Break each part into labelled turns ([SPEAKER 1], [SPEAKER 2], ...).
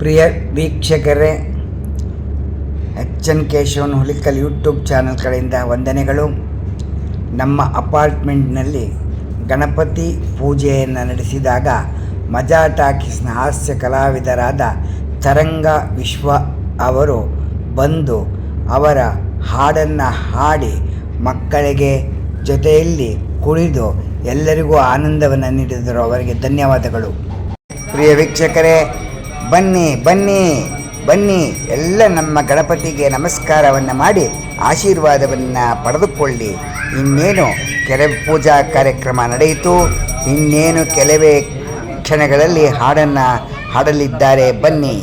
[SPEAKER 1] ಪ್ರಿಯ ವೀಕ್ಷಕರೇ, ಎಚ್.ಎನ್. Keshavan Hulikal YouTube channel ಕಡೆಯಿಂದ ವಂದನೆಗಳು. ನಮ್ಮ ಅಪಾರ್ಟ್ಮೆಂಟ್ನಲ್ಲಿ ಗಣಪತಿ ಪೂಜೆಯನ್ನು ನಡೆಸಿದಾಗ ಮಜಾ ಟಾಕೀಸ್ನ ಹಾಸ್ಯ ಕಲಾವಿದರಾದ ತರಂಗ ವಿಶ್ವ ಅವರು ಬಂದು ಅವರ ಹಾಡನ್ನು ಹಾಡಿ ಮಕ್ಕಳಿಗೆ ಜೊತೆಯಲ್ಲಿ ಕುಣಿದು ಎಲ್ಲರಿಗೂ ಆನಂದವನ್ನು ನೀಡಿದರು. ಅವರಿಗೆ ಧನ್ಯವಾದಗಳು. ಪ್ರಿಯ ವೀಕ್ಷಕರೇ, ಬನ್ನಿ ಬನ್ನಿ ಬನ್ನಿ, ಎಲ್ಲ ನಮ್ಮ ಗಣಪತಿಗೆ ನಮಸ್ಕಾರವನ್ನು ಮಾಡಿ ಆಶೀರ್ವಾದವನ್ನು ಪಡೆದುಕೊಳ್ಳಿ. ಇನ್ನೇನು ಕೆಲವು ಪೂಜಾ ಕಾರ್ಯಕ್ರಮ ನಡೆಯಿತು. ಇನ್ನೇನು ಕೆಲವೇ ಕ್ಷಣಗಳಲ್ಲಿ ಹಾಡನ್ನು ಹಾಡಲಿದ್ದಾರೆ. ಬನ್ನಿ.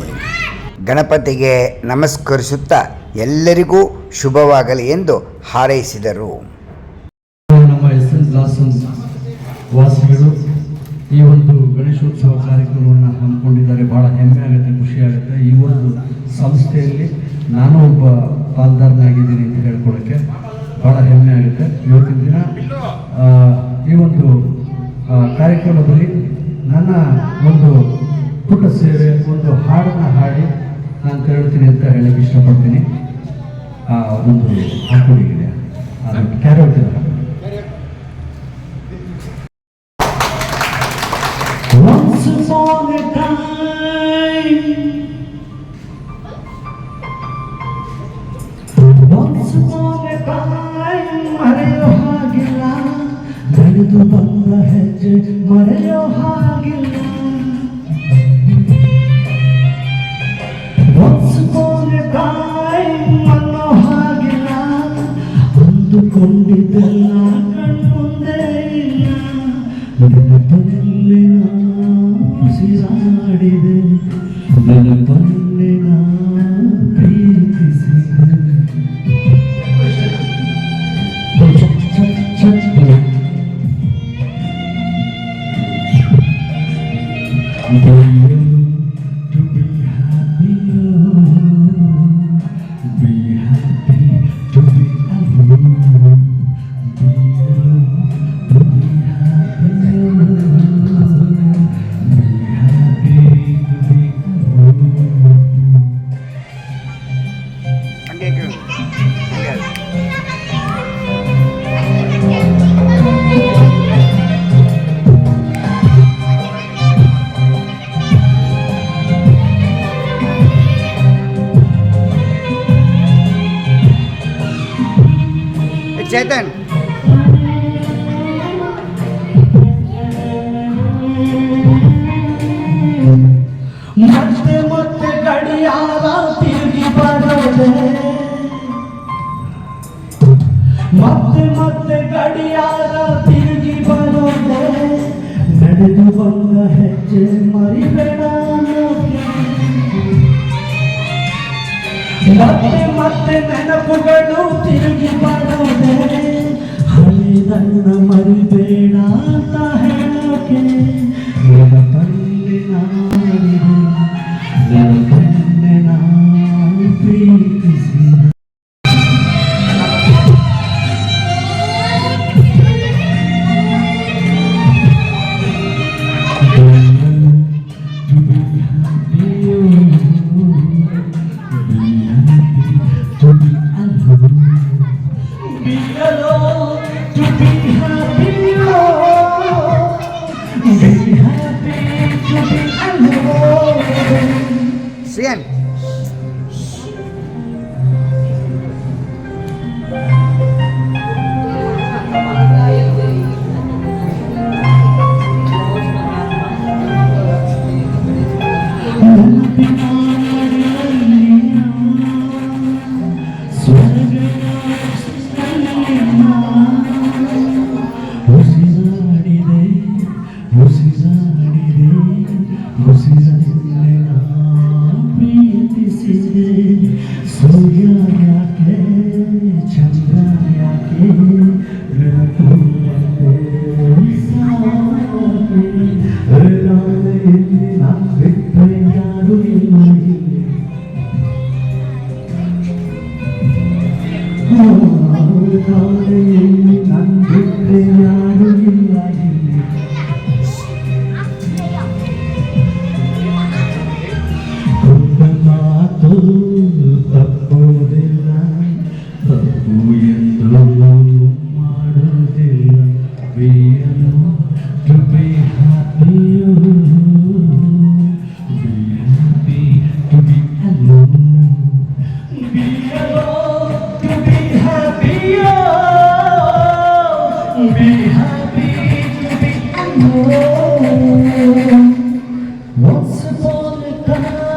[SPEAKER 1] ಗಣಪತಿಗೆ ನಮಸ್ಕರಿಸುತ್ತಾ ಎಲ್ಲರಿಗೂ ಶುಭವಾಗಲಿ ಎಂದು ಹಾರೈಸಿದರು.
[SPEAKER 2] ನಮ್ಮ ಎಸ್.ಎನ್. ಬ್ಲಾಸಮ್ಸ್ ವಾಸಿಗಳು ಈ ಒಂದು ಗಣೇಶೋತ್ಸವ ಕಾರ್ಯಕ್ರಮವನ್ನು ಹಮ್ಮಿಕೊಂಡಿದ್ದಾರೆ. ಭಾಳ ಹೆಮ್ಮೆ ಆಗುತ್ತೆ, ಖುಷಿ ಆಗುತ್ತೆ. ಈ ಒಂದು ಸಂಸ್ಥೆಯಲ್ಲಿ ನಾನು ಒಬ್ಬ ಪಾಲ್ದಾರನಾಗಿದ್ದೀನಿ ಅಂತ ಹೇಳ್ಕೊಳ್ಳೋಕ್ಕೆ ಭಾಳ ಹೆಮ್ಮೆ ಆಗುತ್ತೆ. ಇವತ್ತಿನ ದಿನ ಈ ಒಂದು ಕಾರ್ಯಕ್ರಮದಲ್ಲಿ ನನ್ನ ಒಂದು ಪುಟ್ಟ ಸೇವೆ, ಒಂದು ಹಾಡನ್ನು ಹಾಡಿ ನಾನು ತೆರಳ್ತೀನಿ ಅಂತ ಹೇಳಕ್ಕೆ ಇಷ್ಟಪಡ್ತೀನಿ. ಒಂದು ಹಾಕೊಂಡಿದ್ದೀನಿ, ಅದು ಕ್ಯಾರೋಟಿನ ಹಾಡು. Once upon a time, ಮರೆಯೋ ಹಾಗಿಲ್ಲ, ನಡೆದು ಬಂದ ಹೆಜ್ಜೆ ಮರೆಯೋ ಹಾಗಿಲ್ಲ. Once upon a time ಅನ್ನೋ ಹಾಗಿಲ್ಲ, ಅಂದುಕೊಂಡಿದ್ದೆಲ್ಲ ಕಣ್ಮುಂದೆ ಇಲ್ಲ. ನೆನಪಲ್ಲಿ ಉಸಿರಾಡಿದೆ, ನೆನಪಲ್ಲಿ ಪ್ರೀತಿಸಿದೆ.
[SPEAKER 1] ಚೇತನ್,
[SPEAKER 2] ಮತ್ತೆ ಮತ್ತೆ ಗಡಿಯಾರ ತಿರುಗಿ ಬರೋದೆ, ಮತ್ತೆ ಮತ್ತೆ ಗಡಿಯಾರ ತಿರುಗಿ ಬರೋದೆ. ನಡೆದು ಬಂದ ಹೆಜ್ಜೆ ಮರಿಬೇಡ, ಮತ್ತೆ ಮತ್ತೆ ನೆನಪುಗಳು ತಿರುಗಿ ಬರೋದೆ. ಹಳೆದನ್ನ ಮರಿಬೇಡ ಅಂತ ಹೇಳೋಕೆ ನೆನಪಲ್ಲಿ ನಾಡಿದೆ, ನೆನಪಲ್ಲಿ ನಾ ಪ್ರೀತಿಸಿದೆ.
[SPEAKER 1] Sian.
[SPEAKER 2] ಸೂರ್ಯ ಯಾಕೆ ಚಂದ್ರ ಯಾಕೆ ಬಿಟ್ಟರೆ ಯಾರು ಇಲ್ಲ. ಧನ್ಯವಾದಗಳು.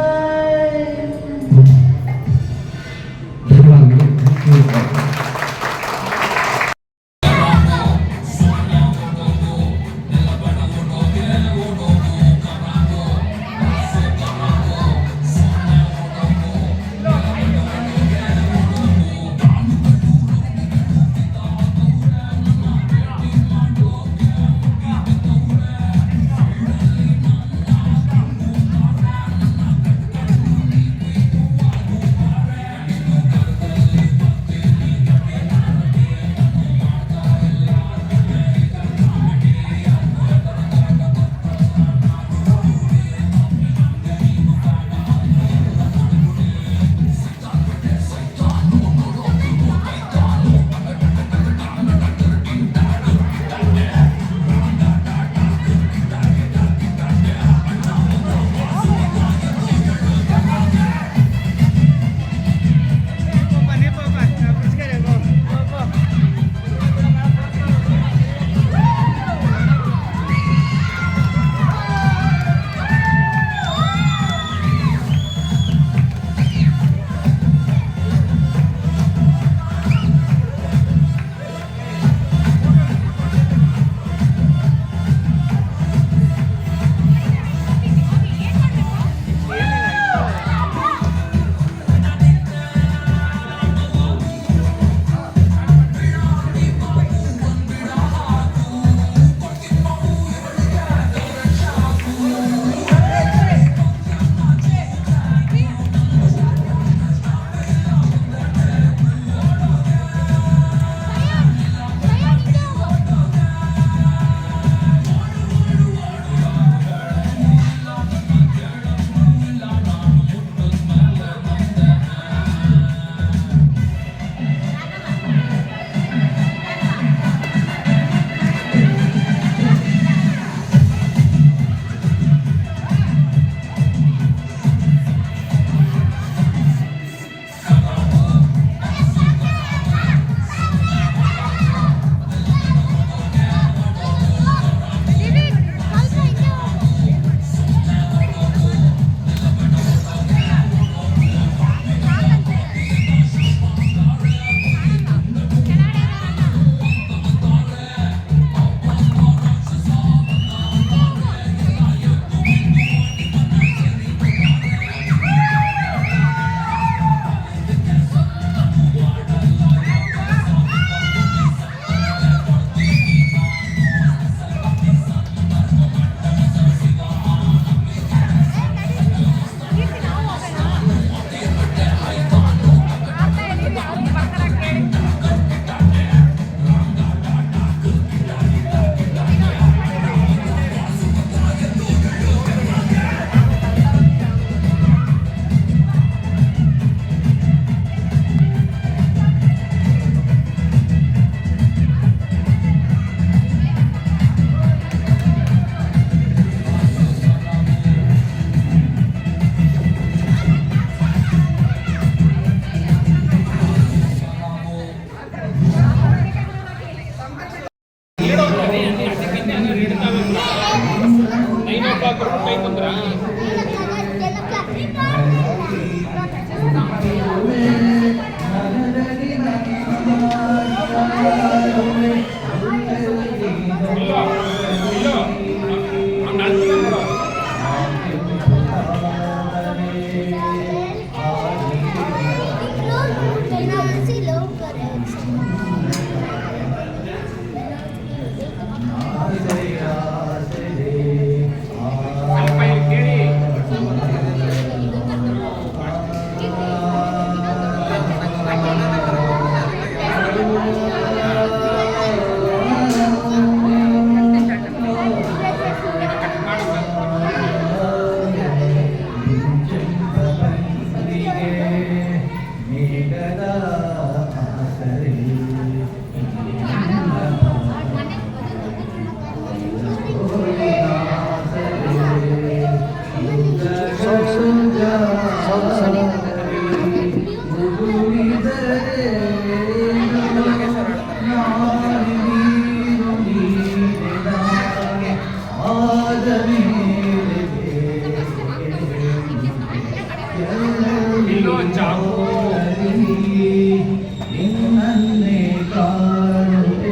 [SPEAKER 2] ನಿನ್ನನ್ನೇ ಕಾಣುವೆ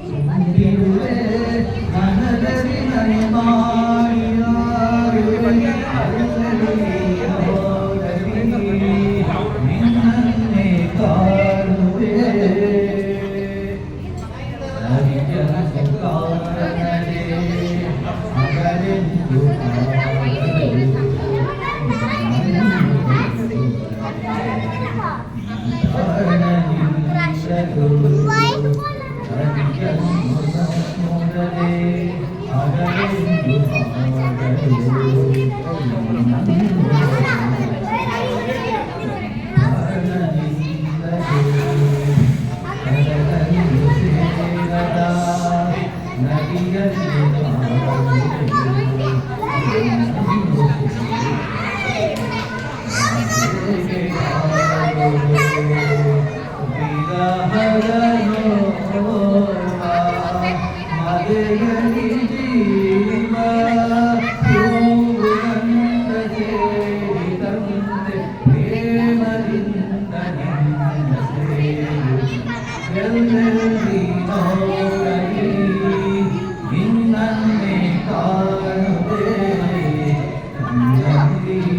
[SPEAKER 2] ತುಂಬಿರುವೆ ಮನದಲ್ಲಿ ಮನೆ ಮಾಡಿಯಾರುವೆ ನಿನ್ನನ್ನೇ ಕಾಣುವೆ ಮಗನೆಂದು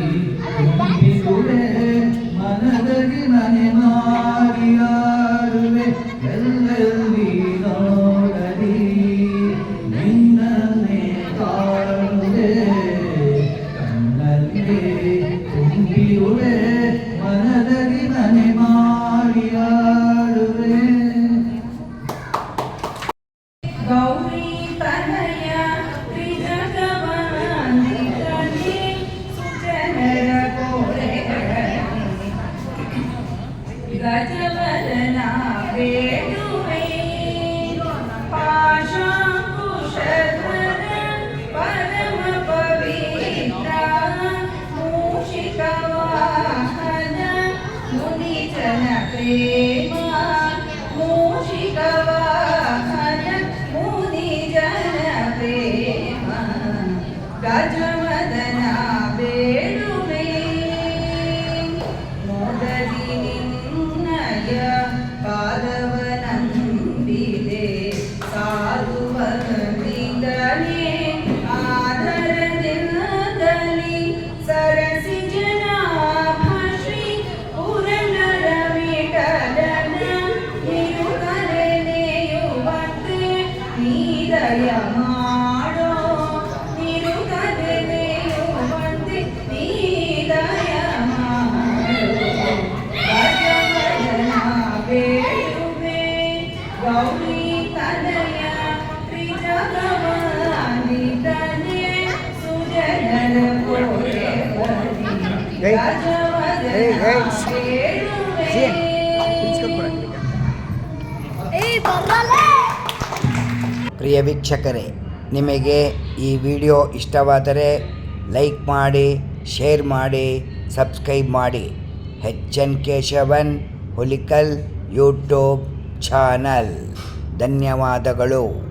[SPEAKER 2] ಮನದಲ್ಲಿ ಮನೆ ಮಾಡಿಯಾರುವೆ ಎಲ್ಲೆಲ್ಲಿ ನೋಡಲಿ ನಿನ್ನನ್ನೇ ಕಾಣುವೆ ಕಣ್ಣಲ್ಲಿ ತುಂಬಿರುವೆ ಮನದಲ್ಲಿ ಮನೆ ಮಾಡಿಯಾರುವೆ
[SPEAKER 3] ಗೌರಿ ತನಯ ತ್ರಿಜಗವಂದಿತನೇ ಸುಜನರ ಗಜವದನ ಬೇಡುವೆ ಪಾಶಾಂಕುಶಧರ ಪರಮ ಪವಿತ್ರ ಮೂಷಿಕ ವಾಹನ ಮುನಿಜನ ಪ್ರೇಮ ಮೂಷಿಕ ವಾಹನ ಮುನಿಜನ ಪ್ರೇಮ ಗಜವದನ ಬೇಡುವೆ ಮೊದಲಿ ಪಾದವನಂಬಿದೆ ಸಾಧುವನಿಂದಲೇ ಆಧರದಿಂದಲೇ ಸರಸಿ ಜನಾಭ ಶ್ರೀ ಪುರಂದರ ವಿಠಲನ ನಿರುಗನೆಯುವಂತೆ ನೀದಯ ಮಾಡೋ ನಿರುಗನೆಯುವಂತೆ ನೀದಯ ಬೇಡುವೆ ಗೌರಿ ತನಯ ತ್ರಿಜಗವಂದಿತನೇ ಸುಜನರ
[SPEAKER 1] ಪ್ರಿಯ ವೀಕ್ಷಕರೇ, ನಿಮಗೆ ಈ ವಿಡಿಯೋ ಇಷ್ಟವಾದರೆ ಲೈಕ್ ಮಾಡಿ, ಶೇರ್ ಮಾಡಿ, ಸಬ್ಸ್ಕ್ರೈಬ್ ಮಾಡಿ. HN Keshavan Hulikal YouTube channel. ಧನ್ಯವಾದಗಳು.